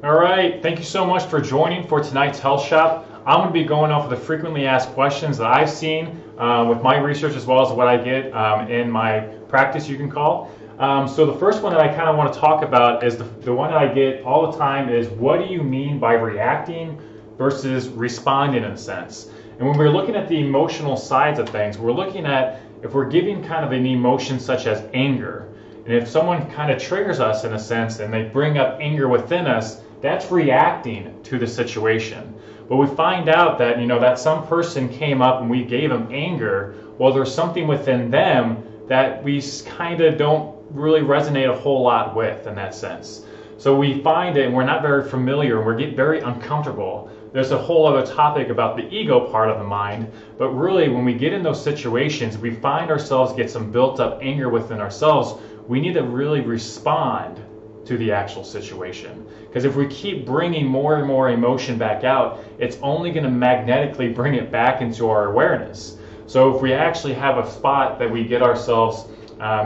All right, thank you so much for joining for tonight's Health Shop. I'm going to be going off of the frequently asked questions that I've seen with my research as well as what I get in my practice, you can call. So the first one that I kind of want to talk about is the one that I get all the time is, what do you mean by reacting versus responding in a sense? And when we're looking at the emotional sides of things, we're looking at if we're giving kind of an emotion such as anger, and if someone kind of triggers us in a sense and they bring up anger within us, that's reacting to the situation. But we find out that, that some person came up and we gave them anger, well, there's something within them that we kind of don't really resonate a whole lot with in that sense. So we find it and we're not very familiar and we get very uncomfortable. There's a whole other topic about the ego part of the mind, but really when we get in those situations, we find ourselves get some built up anger within ourselves. We need to really respond to the actual situation. Because if we keep bringing more and more emotion back out, it's only going to magnetically bring it back into our awareness. So if we actually have a spot that we get ourselves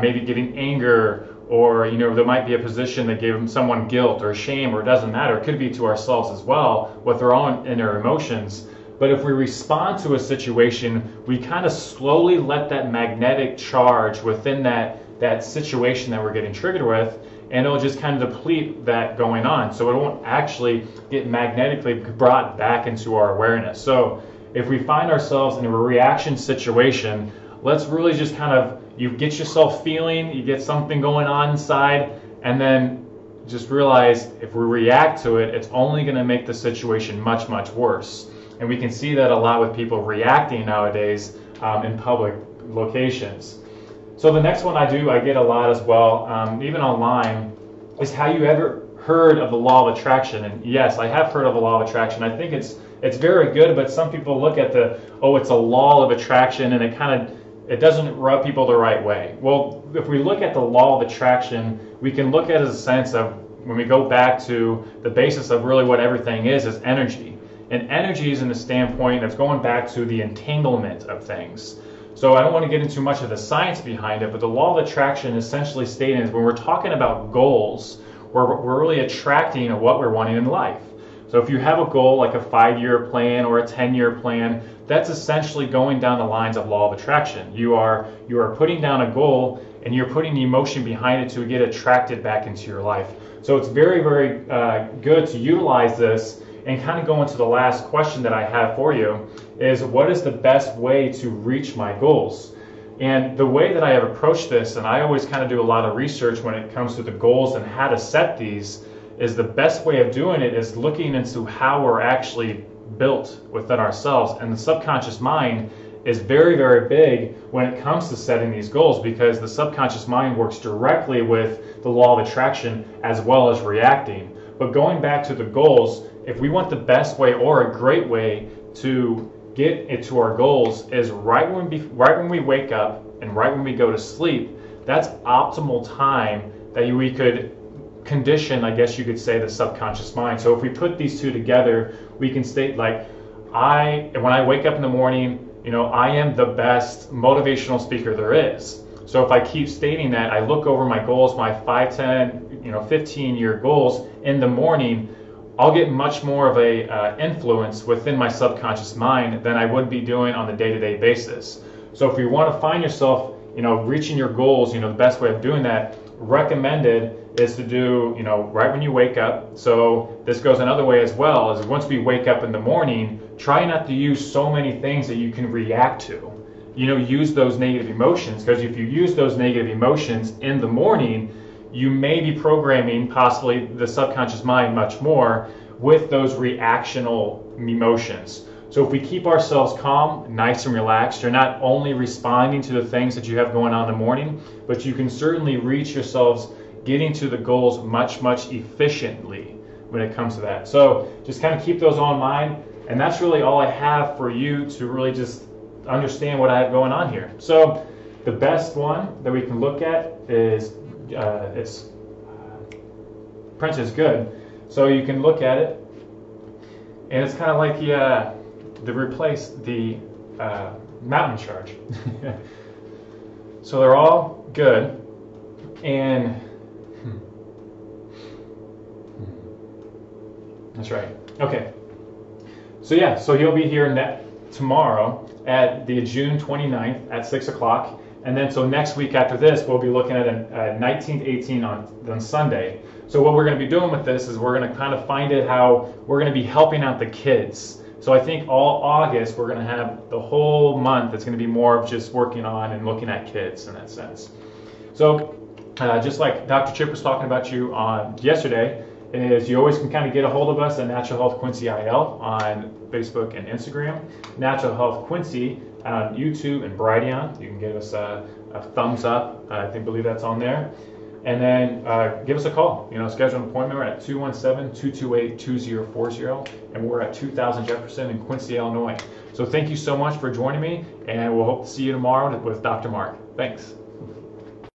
maybe getting anger, or there might be a position that gave someone guilt or shame, or it doesn't matter, it could be to ourselves as well with our own inner emotions. But if we respond to a situation, we kind of slowly let that magnetic charge within that situation that we're getting triggered with, and it'll just kind of deplete that going on. So it won't actually get magnetically brought back into our awareness. So if we find ourselves in a reaction situation, let's really just kind of, you get yourself feeling, you get something going on inside, and then just realize if we react to it, it's only going to make the situation much, much worse. And we can see that a lot with people reacting nowadays in public locations. So the next one I get a lot as well, even online, is, have you ever heard of the law of attraction? And yes, I have heard of the law of attraction. I think it's very good, but some people look at it's a law of attraction, and it doesn't rub people the right way. Well, if we look at the law of attraction, we can look at it as a sense of, when we go back to the basis of really what everything is energy. And energy is in the standpoint of going back to the entanglement of things. So I don't want to get into much of the science behind it, but the law of attraction essentially stating is, when we're talking about goals, we're really attracting what we're wanting in life. So if you have a goal like a 5-year plan or a 10-year plan, that's essentially going down the lines of law of attraction. You are putting down a goal and you're putting the emotion behind it to get attracted back into your life. So it's very, very good to utilize this. And kind of go into the last question that I have for you is, what is the best way to reach my goals? And the way that I have approached this, and I always kind of do a lot of research when it comes to the goals and how to set these, is the best way of doing it is looking into how we're actually built within ourselves. And the subconscious mind is very, very big when it comes to setting these goals, because the subconscious mind works directly with the law of attraction as well as reacting. But going back to the goals, if we want the best way or a great way to get it to our goals, is right when we wake up and right when we go to sleep. That's optimal time that we could condition, I guess you could say, the subconscious mind. So if we put these two together, we can state like, when I wake up in the morning, I am the best motivational speaker there is. So if I keep stating that, I look over my goals, my 5, 10, 15-year goals in the morning, I'll get much more of a influence within my subconscious mind than I would be doing on the day-to-day basis. So if you want to find yourself, reaching your goals, the best way of doing that, recommended is to do, right when you wake up. So this goes another way as well, is once we wake up in the morning, try not to use so many things that you can react to. Use those negative emotions, because if you use those negative emotions in the morning, you may be programming possibly the subconscious mind much more with those reactional emotions. So if we keep ourselves calm, nice and relaxed, you're not only responding to the things that you have going on in the morning, but you can certainly reach yourselves getting to the goals much, much efficiently when it comes to that. So just kind of keep those on mind, and that's really all I have for you to really just understand what I have going on here. So the best one that we can look at is Prince is good. So you can look at it, and it's kind of like the replace the mountain charge. So they're all good, and That's right. Okay. So yeah, so he'll be here tomorrow at the June 29th at 6 o'clock. And then so next week after this, we'll be looking at a 19th, 18th on Sunday. So what we're going to be doing with this is we're going to kind of find it how we're going to be helping out the kids. So I think all August, we're going to have the whole month, it's going to be more of just working on and looking at kids in that sense. So just like Dr. Chip was talking about you on yesterday, is you always can kind of get a hold of us at Natural Health Quincy IL on Facebook and Instagram. Natural Health Quincy on YouTube and Brighteon. You can give us a thumbs up. I believe that's on there. And then give us a call. Schedule an appointment. We're at 217-228-2040, and we're at 2000 Jefferson in Quincy, Illinois. So thank you so much for joining me, and we'll hope to see you tomorrow with Dr. Mark. Thanks.